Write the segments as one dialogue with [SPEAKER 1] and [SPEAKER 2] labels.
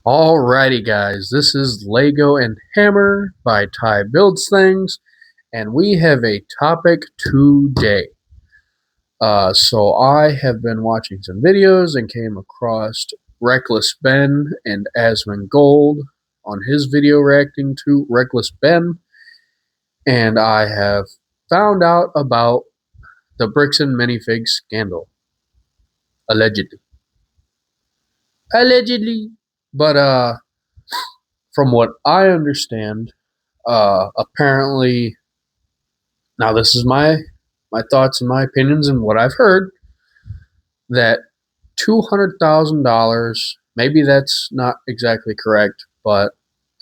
[SPEAKER 1] Alrighty, guys, this is Lego and Hammer by Ty Builds Things, and we have a topic today. So I have been watching some videos and came across Reckless Ben and Asmon Gold on his video reacting to Reckless Ben, and I have found out about the Bricks and Minifig scandal, allegedly. Allegedly. But from what I understand, apparently, now this is my thoughts and my opinions and what I've heard, that $200,000, maybe that's not exactly correct, but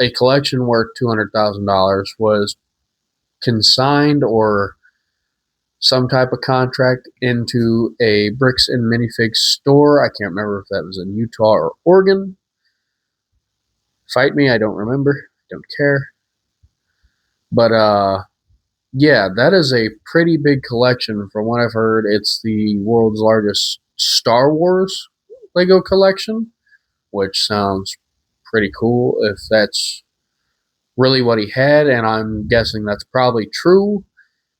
[SPEAKER 1] a collection worth $200,000 was consigned or some type of contract into a Bricks and Minifigs store. I can't remember if that was in Utah or Oregon. Fight me, I don't remember. Don't care. But yeah, that is a pretty big collection. From what I've heard, it's the world's largest Star Wars Lego collection, which sounds pretty cool if that's really what he had, and I'm guessing that's probably true.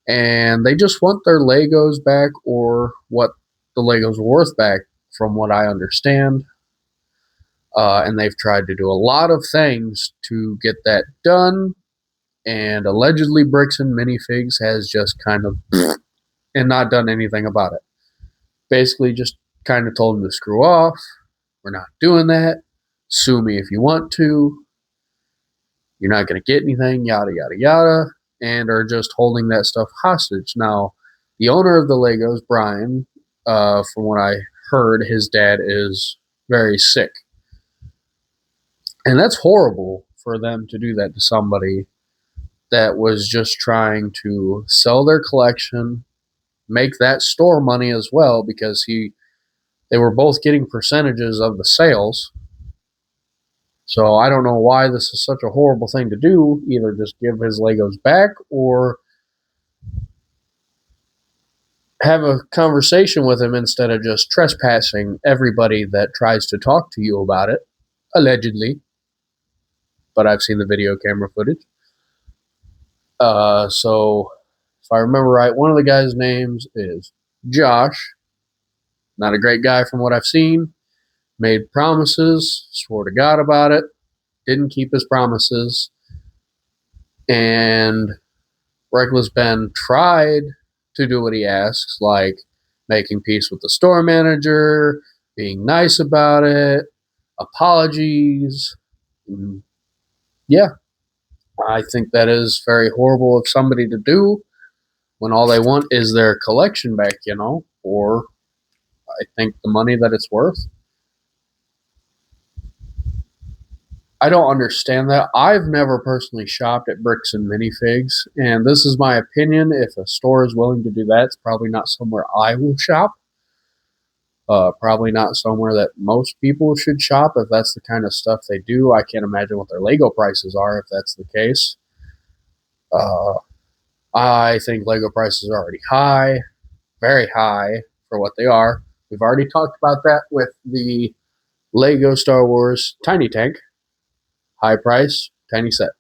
[SPEAKER 1] And they just want their Legos back, or what the Legos are worth back, from what I understand. And they've tried to do a lot of things to get that done, and allegedly Bricks and Minifigs has just kind of and not done anything about it. Basically, just kind of told him to screw off. We're not doing that. Sue me if you want to. You're not going to get anything, yada, yada, yada, and are just holding that stuff hostage. Now, the owner of the Legos, Brian, from what I heard, his dad is very sick. And that's horrible for them to do that to somebody that was just trying to sell their collection, make that store money as well, because they were both getting percentages of the sales. So I don't know why this is such a horrible thing to do. Either just give his Legos back or have a conversation with him instead of just trespassing everybody that tries to talk to you about it, allegedly. But I've seen the video camera footage. So if I remember right, one of the guys' names is Josh. Not a great guy from what I've seen. Made promises, swore to God about it, didn't keep his promises. And Reckless Ben tried to do what he asks, like making peace with the store manager, being nice about it, apologies. Yeah, I think that is very horrible of somebody to do when all they want is their collection back, or I think the money that it's worth. I don't understand that. I've never personally shopped at Bricks and Minifigs, and this is my opinion. If a store is willing to do that, it's probably not somewhere I will shop. Probably not somewhere that most people should shop if that's the kind of stuff they do. I can't imagine what their Lego prices are if that's the case. Uh, I think Lego prices are already high, very high for what they are. We've already talked about that with the Lego Star Wars Tiny Tank. High price, tiny set.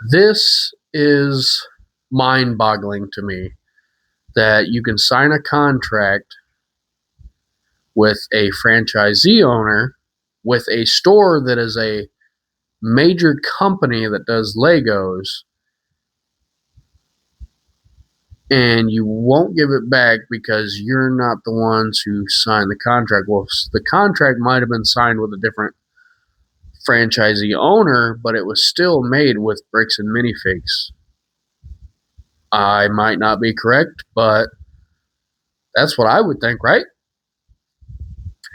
[SPEAKER 1] This is mind boggling to me that you can sign a contract with a franchisee owner with a store that is a major company that does Legos, and you won't give it back because you're not the ones who signed the contract. Well, the contract might have been signed with a different franchisee owner, but it was still made with Bricks and Minifigs. I might not be correct, but that's what I would think, right?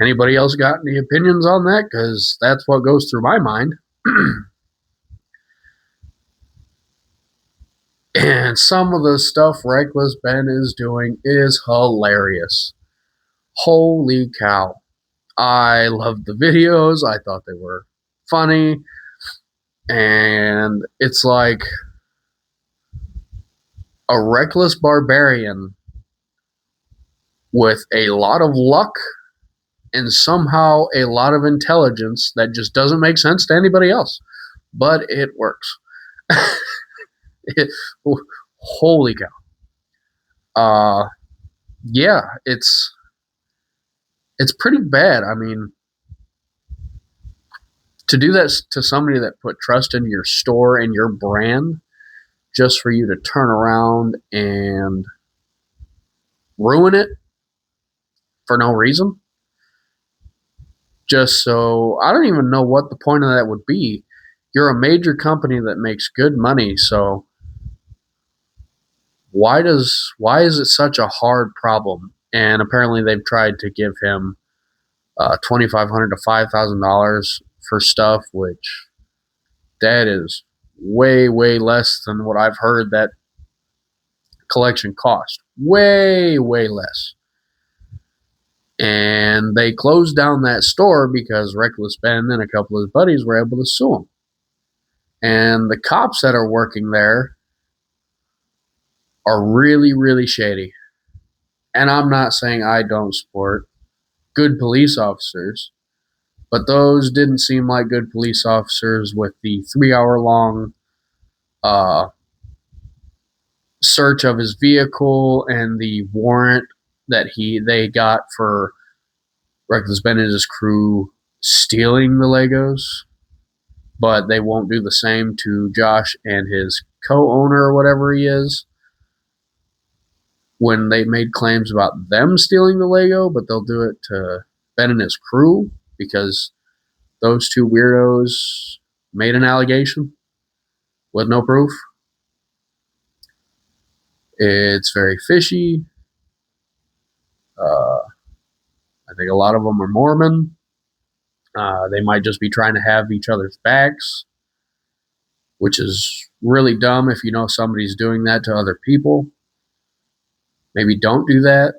[SPEAKER 1] Anybody else got any opinions on that? Because that's what goes through my mind. And some of the stuff Reckless Ben is doing is hilarious. Holy cow. I loved the videos. I thought they were funny. And it's like a reckless barbarian with a lot of luck and somehow a lot of intelligence that just doesn't make sense to anybody else. But it works. it, holy cow. Yeah, it's pretty bad. I mean, to do that to somebody that put trust in your store and your brand just for you to turn around and ruin it for no reason. Just so I don't even know what the point of that would be. You're a major company that makes good money, so why is it such a hard problem? And apparently they've tried to give him $2,500 to $5,000 for stuff, which that is way less than what I've heard that collection cost. Way less. And they closed down that store because Reckless Ben and a couple of his buddies were able to sue him. And the cops that are working there are really shady. And I'm not saying I don't support good police officers, but those didn't seem like good police officers with the 3-hour-long search of his vehicle and the warrant that they got for Reckless Ben and his crew stealing the Legos, but they won't do the same to Josh and his co-owner or whatever he is when they made claims about them stealing the Lego, but they'll do it to Ben and his crew because those two weirdos made an allegation with no proof. It's very fishy. I think a lot of them are Mormon. They might just be trying to have each other's backs, which is really dumb if you know somebody's doing that to other people. Maybe don't do that.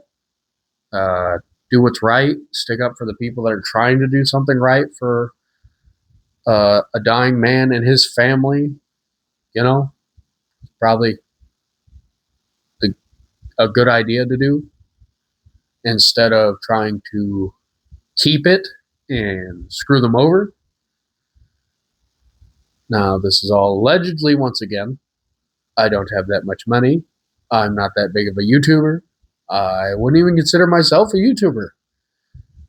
[SPEAKER 1] Do what's right. Stick up for the people that are trying to do something right for a dying man and his family. You know, probably a good idea to do instead of trying to keep it and screw them over. Now, this is all allegedly, once again. I don't have that much money. I'm not that big of a YouTuber. I wouldn't even consider myself a YouTuber.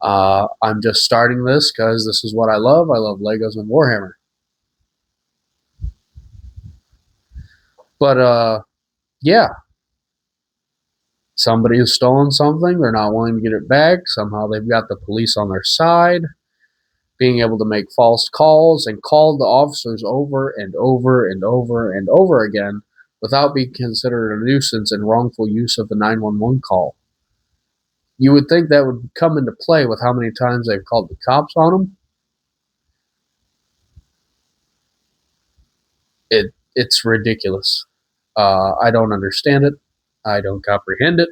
[SPEAKER 1] I'm just starting this because this is what I love. I love Legos and Warhammer. But, yeah. Somebody has stolen something. They're not willing to get it back. Somehow they've got the police on their side, being able to make false calls and call the officers over and over again without being considered a nuisance and wrongful use of the 911 call. You would think that would come into play with how many times they've called the cops on them. It's ridiculous. I don't understand it. I don't comprehend it.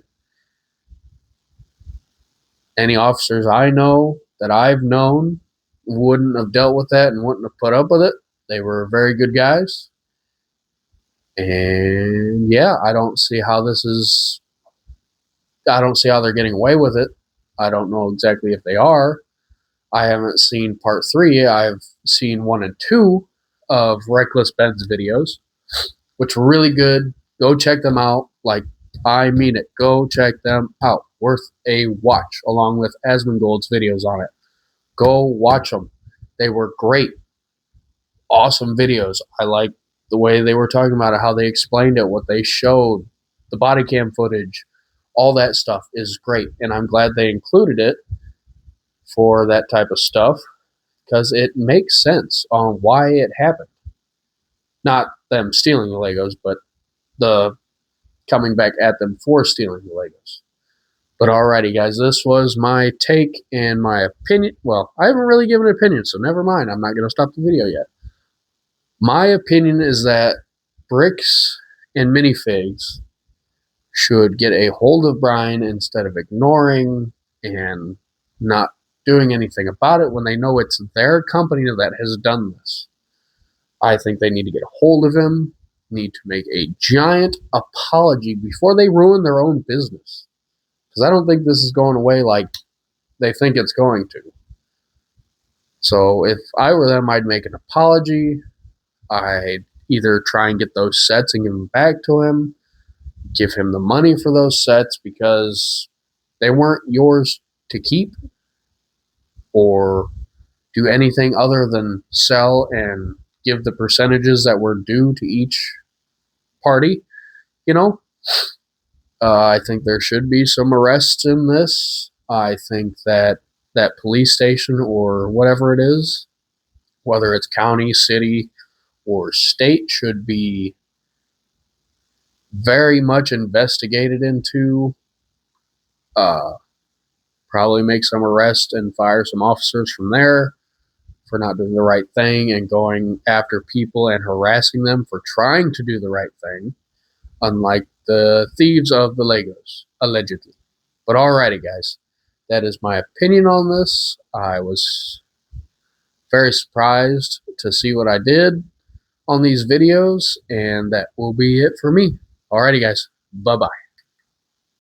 [SPEAKER 1] Any officers I know that I've known wouldn't have dealt with that and wouldn't have put up with it. They were very good guys. And yeah, I don't see how they're getting away with it. I don't know exactly if they are. I haven't seen part 3. I've seen 1 and 2 of Reckless Ben's videos, which are really good. Go check them out. Like, I mean it. Go check them out. Worth a watch, along with Asmongold's videos on it. Go watch them. They were great. Awesome videos. I like the way they were talking about it, how they explained it, what they showed, the body cam footage. All that stuff is great, and I'm glad they included it for that type of stuff because it makes sense on why it happened. Not them stealing the Legos, but the coming back at them for stealing the Legos. But alrighty, guys, this was my take and my opinion. Well, I haven't really given an opinion, so never mind. I'm not going to stop the video yet. My opinion is that Bricks and Minifigs should get a hold of Brian instead of ignoring and not doing anything about it when they know it's their company that has done this. I think they need to get a hold of him, need to make a giant apology before they ruin their own business. because I don't think this is going away like they think it's going to. So if I were them, I'd make an apology. I'd either try and get those sets and give them back to him, give him the money for those sets because they weren't yours to keep, or do anything other than sell and give the percentages that were due to each party. You know, I think there should be some arrests in this. I think that that police station or whatever it is, whether it's county, city, or state, should be very much investigated into. Uh, Probably make some arrests and fire some officers from there for not doing the right thing and going after people and harassing them for trying to do the right thing, unlike the thieves of the Legos, allegedly. But alrighty, guys, that is my opinion on this. I was very surprised to see what I did on these videos, and that will be it for me. Alrighty, guys, bye bye.